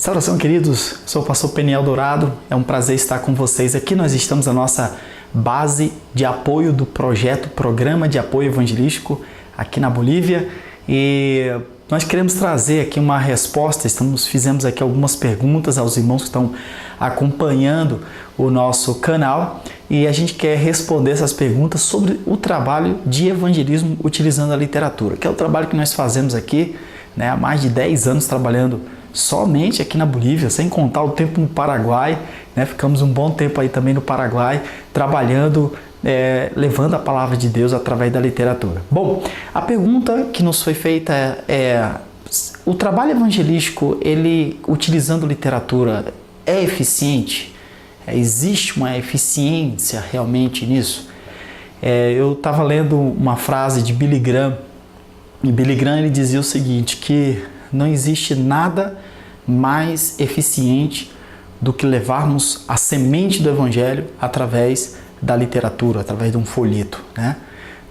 Saudação, queridos, sou o pastor Peniel Dourado, é um prazer estar com vocês aqui. Nós estamos na nossa base de apoio do Programa de Apoio Evangelístico aqui na Bolívia, e nós queremos trazer aqui uma resposta. Fizemos aqui algumas perguntas aos irmãos que estão acompanhando o nosso canal, e a gente quer responder essas perguntas sobre o trabalho de evangelismo utilizando a literatura, que é o trabalho que nós fazemos aqui, né, há mais de 10 anos trabalhando somente aqui na Bolívia, sem contar o tempo no Paraguai, né? Ficamos um bom tempo aí também no Paraguai, trabalhando, levando a palavra de Deus através da literatura. Bom, a pergunta que nos foi feita o trabalho evangelístico, ele utilizando literatura, é eficiente? Existe uma eficiência realmente nisso? Eu estava lendo uma frase de Billy Graham, e Billy Graham ele dizia o seguinte, que não existe nada mais eficiente do que levarmos a semente do Evangelho através da literatura, através de um folheto, né?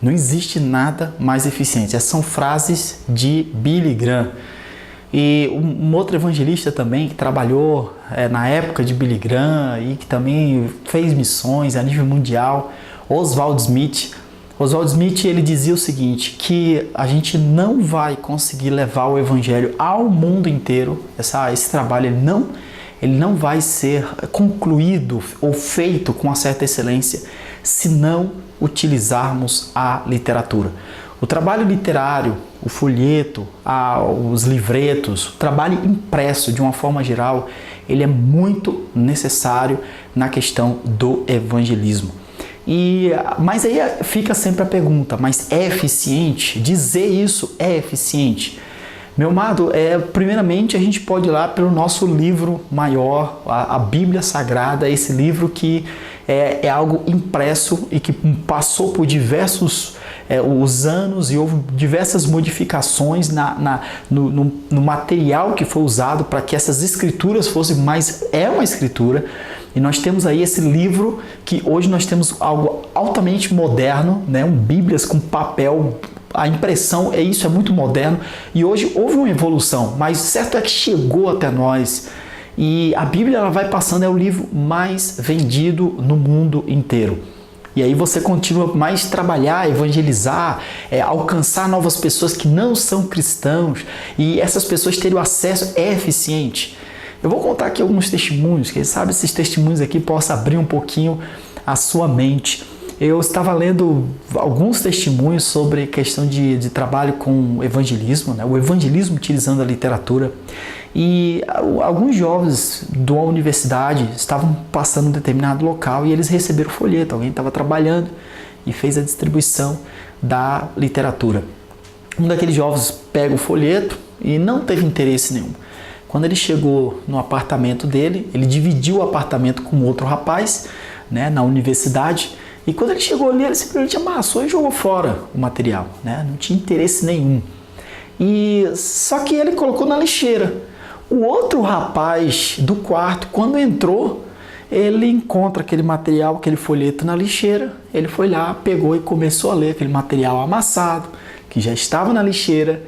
Não existe nada mais eficiente. Essas são frases de Billy Graham. E um outro evangelista também que trabalhou na época de Billy Graham e que também fez missões a nível mundial, Oswald Smith. Oswald Smith ele dizia o seguinte, que a gente não vai conseguir levar o evangelho ao mundo inteiro, esse trabalho ele não vai ser concluído ou feito com uma certa excelência se não utilizarmos a literatura. O trabalho literário, o folheto, os livretos, o trabalho impresso de uma forma geral, ele é muito necessário na questão do evangelismo. Mas aí fica sempre a pergunta, mas é eficiente? Dizer isso é eficiente? Meu amado, primeiramente a gente pode ir lá pelo nosso livro maior, a Bíblia Sagrada, esse livro que é algo impresso e que passou por diversos os anos e houve diversas modificações no material que foi usado para que essas escrituras fossem mais... É uma escritura. E nós temos aí esse livro que hoje nós temos algo altamente moderno, né? Bíblias com papel, a impressão é muito moderno. E hoje houve uma evolução, mas certo é que chegou até nós. E a Bíblia ela vai passando, é o livro mais vendido no mundo inteiro. E aí você continua mais trabalhar, evangelizar, alcançar novas pessoas que não são cristãos. E essas pessoas terem o acesso é eficiente. Eu vou contar aqui alguns testemunhos, quem sabe esses testemunhos aqui possam abrir um pouquinho a sua mente. Eu estava lendo alguns testemunhos sobre questão de trabalho com evangelismo, né? O evangelismo utilizando a literatura. E alguns jovens de uma universidade estavam passando em um determinado local e eles receberam o folheto. Alguém estava trabalhando e fez a distribuição da literatura. Um daqueles jovens pega o folheto e não teve interesse nenhum. Quando ele chegou no apartamento dele, ele dividiu o apartamento com outro rapaz, né, na universidade, e quando ele chegou ali, ele simplesmente amassou e jogou fora o material, né, não tinha interesse nenhum. Só que ele colocou na lixeira. O outro rapaz do quarto, quando entrou, ele encontra aquele material, aquele folheto na lixeira, ele foi lá, pegou e começou a ler aquele material amassado, que já estava na lixeira,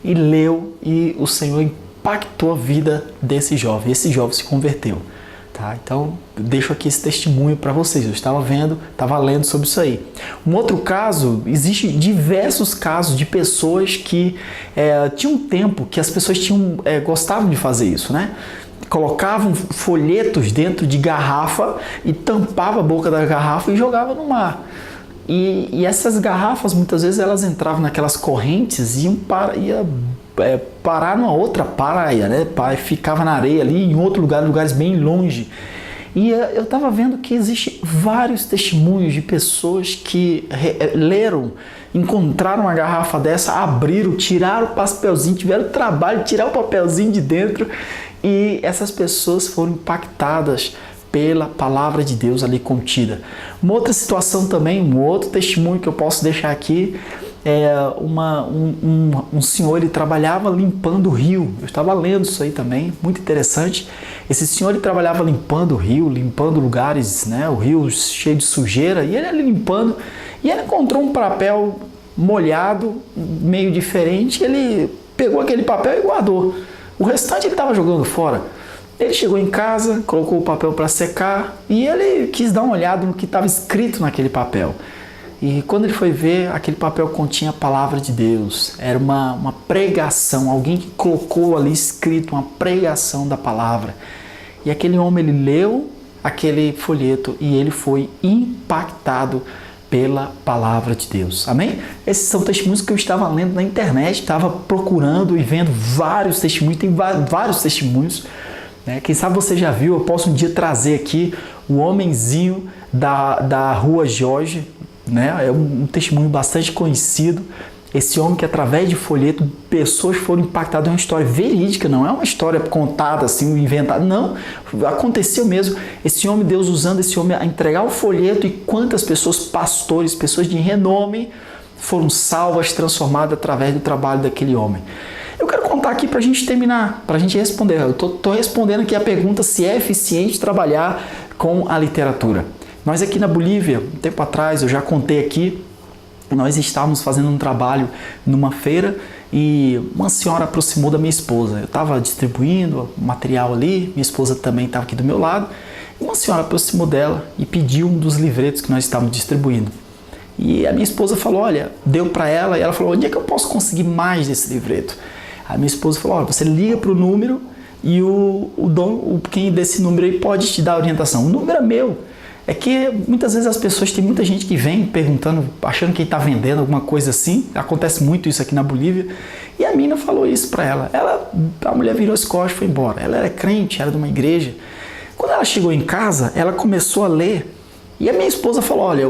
e leu, e o Senhor impactou a vida desse jovem. Esse jovem se converteu, tá? Então, deixo aqui esse testemunho para vocês. Eu estava lendo sobre isso aí. Um outro caso, existem diversos casos de pessoas que tinha um tempo que as pessoas gostavam de fazer isso, né? Colocavam folhetos dentro de garrafa e tampava a boca da garrafa e jogava no mar. E essas garrafas, muitas vezes, elas entravam naquelas correntes e iam parar numa outra praia, né? Ficava na areia ali, em outro lugar, lugares bem longe. E eu estava vendo que existem vários testemunhos de pessoas que leram, encontraram uma garrafa dessa, abriram, tiraram o papelzinho, tiveram o trabalho de tirar o papelzinho de dentro, e essas pessoas foram impactadas pela palavra de Deus ali contida. Uma outra situação também, um outro testemunho que eu posso deixar aqui, um senhor, ele trabalhava limpando o rio. Eu estava lendo isso aí também, muito interessante. Esse senhor, ele trabalhava limpando o rio, limpando lugares, né, o rio cheio de sujeira, e ele ali limpando, e ele encontrou um papel molhado, meio diferente, ele pegou aquele papel e guardou. O restante ele estava jogando fora. Ele chegou em casa, colocou o papel para secar e ele quis dar uma olhada no que estava escrito naquele papel. E quando ele foi ver, aquele papel continha a palavra de Deus. Era uma pregação, alguém que colocou ali escrito uma pregação da palavra. E aquele homem, ele leu aquele folheto e ele foi impactado pela palavra de Deus. Amém? Esses são testemunhos que eu estava lendo na internet, estava procurando e vendo vários testemunhos, tem vários testemunhos. Quem sabe você já viu, eu posso um dia trazer aqui o homenzinho da Rua Jorge, é um testemunho bastante conhecido. Esse homem que através de folheto pessoas foram impactadas, é uma história verídica, não é uma história contada assim, inventada, não, aconteceu mesmo. Esse homem, Deus usando esse homem a entregar o folheto, e quantas pessoas, pastores, pessoas de renome, foram salvas, transformadas através do trabalho daquele homem. Eu quero contar aqui para a gente terminar, para a gente responder. Eu estou respondendo aqui a pergunta se é eficiente trabalhar com a literatura. Nós aqui na Bolívia, um tempo atrás, eu já contei aqui, nós estávamos fazendo um trabalho numa feira e uma senhora aproximou da minha esposa. Eu estava distribuindo material ali, minha esposa também estava aqui do meu lado. E uma senhora aproximou dela e pediu um dos livretos que nós estávamos distribuindo. E a minha esposa falou, olha, deu para ela e ela falou, onde é que eu posso conseguir mais desse livreto? A minha esposa falou, olha, você liga para o número e quem desse número aí pode te dar orientação. O número é meu. É que muitas vezes as pessoas, tem muita gente que vem perguntando, achando que está vendendo alguma coisa assim. Acontece muito isso aqui na Bolívia. E a mina falou isso para ela. A mulher virou as costas e foi embora. Ela era crente, era de uma igreja. Quando ela chegou em casa, ela começou a ler. E a minha esposa falou, olha,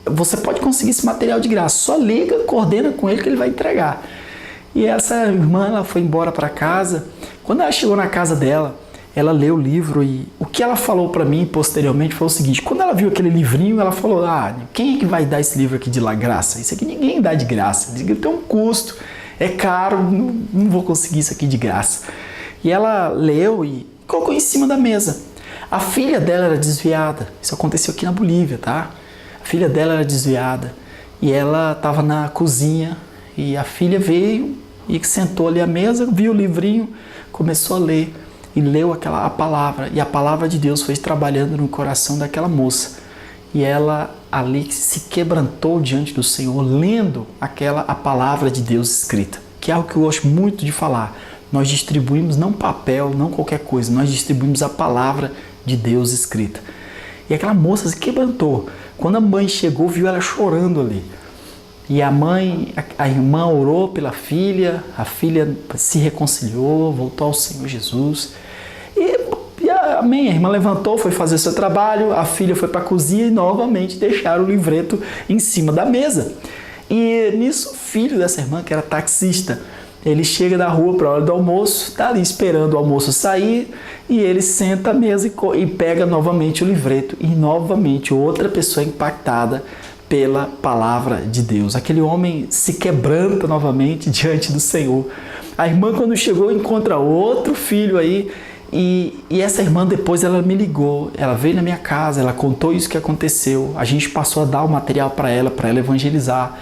você pode conseguir esse material de graça. Só liga, coordena com ele que ele vai entregar. E essa irmã, ela foi embora para casa. Quando ela chegou na casa dela, ela leu o livro e o que ela falou para mim posteriormente foi o seguinte: quando ela viu aquele livrinho, ela falou, quem é que vai dar esse livro aqui de graça? Isso aqui ninguém dá de graça, isso aqui tem um custo, é caro, não vou conseguir isso aqui de graça. E ela leu e colocou em cima da mesa. A filha dela era desviada, isso aconteceu aqui na Bolívia, tá? A filha dela era desviada e ela estava na cozinha e a filha veio e sentou ali à mesa, viu o livrinho, começou a ler. E leu a palavra, e a palavra de Deus foi trabalhando no coração daquela moça. E ela ali se quebrantou diante do Senhor, lendo a palavra de Deus escrita. Que é algo que eu gosto muito de falar. Nós distribuímos não papel, não qualquer coisa, nós distribuímos a palavra de Deus escrita. E aquela moça se quebrantou. Quando a mãe chegou, viu ela chorando ali. E a irmã orou pela filha, a filha se reconciliou, voltou ao Senhor Jesus. Amém, a irmã levantou, foi fazer seu trabalho, a filha foi para a cozinha e novamente deixaram o livreto em cima da mesa. E nisso o filho dessa irmã, que era taxista, ele chega da rua para a hora do almoço, está ali esperando o almoço sair, e ele senta à mesa e pega novamente o livreto. E novamente outra pessoa impactada pela palavra de Deus. Aquele homem se quebranta novamente diante do Senhor. A irmã, quando chegou, encontra outro filho aí, e essa irmã depois ela me ligou, ela veio na minha casa, ela contou isso que aconteceu, a gente passou a dar o material para ela evangelizar.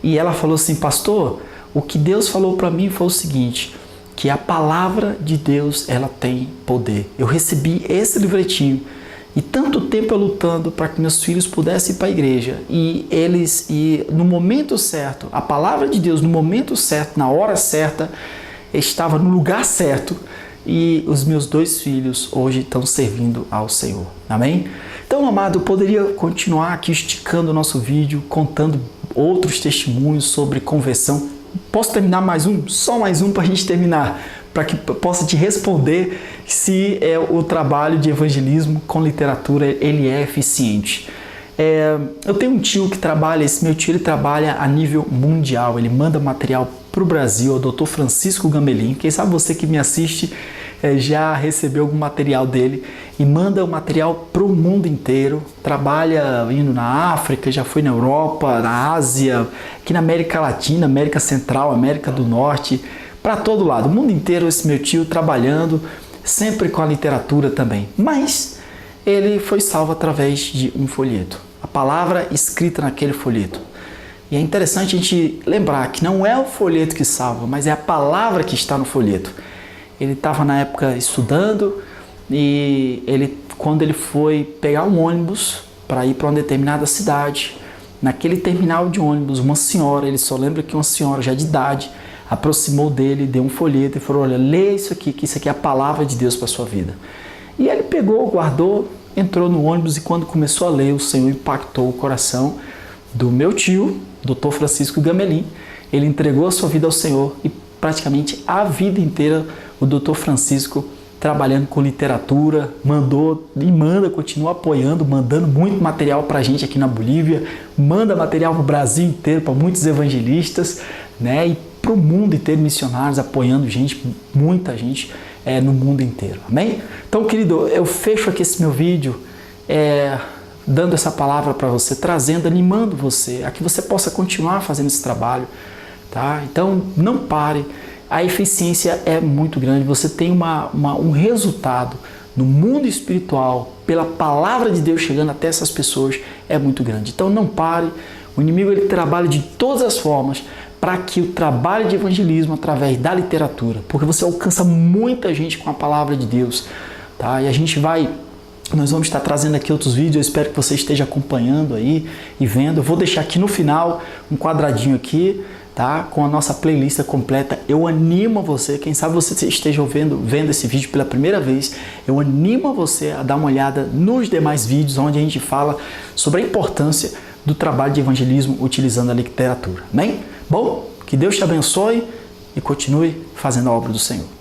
E ela falou assim: pastor, o que Deus falou para mim foi o seguinte, que a palavra de Deus, ela tem poder. Eu recebi esse livretinho, e tanto tempo eu lutando para que meus filhos pudessem ir para a igreja, e no momento certo, a palavra de Deus no momento certo, na hora certa, estava no lugar certo, e os meus 2 filhos hoje estão servindo ao Senhor. Amém? Então, amado, eu poderia continuar aqui esticando o nosso vídeo, contando outros testemunhos sobre conversão. Posso terminar mais um? Só mais um para a gente terminar, para que eu possa te responder se o trabalho de evangelismo com literatura ele é eficiente. Eu tenho um tio que trabalha, esse meu tio ele trabalha a nível mundial, ele manda material para o Brasil, o Dr. Francisco Gamelin. Quem sabe você que me assiste já recebeu algum material dele e manda o material para o mundo inteiro. Trabalha indo na África, já foi na Europa, na Ásia, aqui na América Latina, América Central, América do Norte, para todo lado, o mundo inteiro esse meu tio trabalhando, sempre com a literatura também. Mas ele foi salvo através de um folheto, a palavra escrita naquele folheto. E é interessante a gente lembrar que não é o folheto que salva, mas é a palavra que está no folheto. ele estava na época estudando e quando ele foi pegar um ônibus para ir para uma determinada cidade, naquele terminal de ônibus, uma senhora, ele só lembra que uma senhora já de idade, aproximou dele, deu um folheto e falou: olha, lê isso aqui, que isso aqui é a palavra de Deus para a sua vida. E ele pegou, guardou, entrou no ônibus e quando começou a ler, o Senhor impactou o coração do meu tio, Dr. Francisco Gamelin. Ele entregou a sua vida ao Senhor e praticamente a vida inteira o Dr. Francisco trabalhando com literatura, continua apoiando, mandando muito material para a gente aqui na Bolívia, manda material para o Brasil inteiro, para muitos evangelistas, né? E para o mundo inteiro, missionários apoiando muita gente no mundo inteiro, amém? Então, querido, eu fecho aqui esse meu vídeo dando essa palavra para você, trazendo, animando você a que você possa continuar fazendo esse trabalho, tá? Então, não pare. A eficiência é muito grande, você tem um resultado no mundo espiritual, pela palavra de Deus chegando até essas pessoas, é muito grande. Então não pare, o inimigo ele trabalha de todas as formas para que o trabalho de evangelismo através da literatura, porque você alcança muita gente com a palavra de Deus, tá? E nós vamos estar trazendo aqui outros vídeos, eu espero que você esteja acompanhando aí e vendo. Eu vou deixar aqui no final um quadradinho aqui, tá? Com a nossa playlist completa. Eu animo você, quem sabe você esteja vendo esse vídeo pela primeira vez, eu animo você a dar uma olhada nos demais vídeos onde a gente fala sobre a importância do trabalho de evangelismo utilizando a literatura. Amém? Bom, que Deus te abençoe e continue fazendo a obra do Senhor.